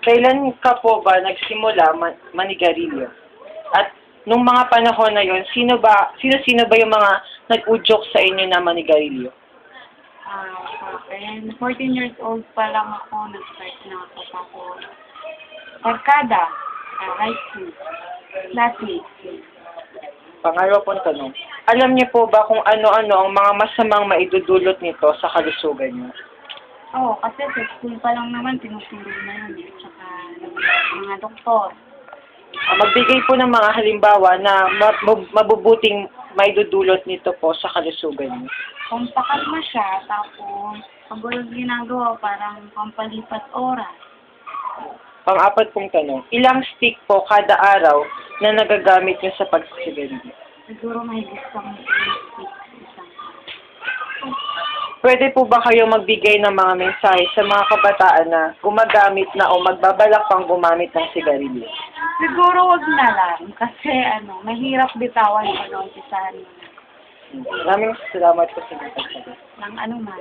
Kailan ka po ba nagsimula manigarilyo? At nung mga panahon na yon, sino-sino ba yung mga nag-udyok sa inyo na manigarilyo? Sa akin, 14 years old pa lang ako, nag-start na ako. Barkada, high school, classmates. Pangalawa pong tanong, alam niyo po ba kung ano-ano ang mga masamang maidudulot nito sa kalusugan niyo? Oo, kasi sa school pa lang naman, tinuturo na yun. Tsaka mga doktor. Magbigay po ng mga halimbawa na mabubuting maidudulot nito po sa kalusugan niyo. Kung pakalma siya, tapos pag walang ginagawa, parang pampalipat oras. Pang-apat pong tanong, ilang stick po kada araw na nagagamit niyo sa pagsigarilyo? Siguro may isang isang. Pwede po ba kayo magbigay ng mga mensahe sa mga kabataan na gumagamit na o magbabalak pang gumamit ng sigarilyo? Siguro wag na lang, kasi mahirap bitawan pag umpisahan mo na. Maraming salamat po sa mga pagsagot. Ng ano man.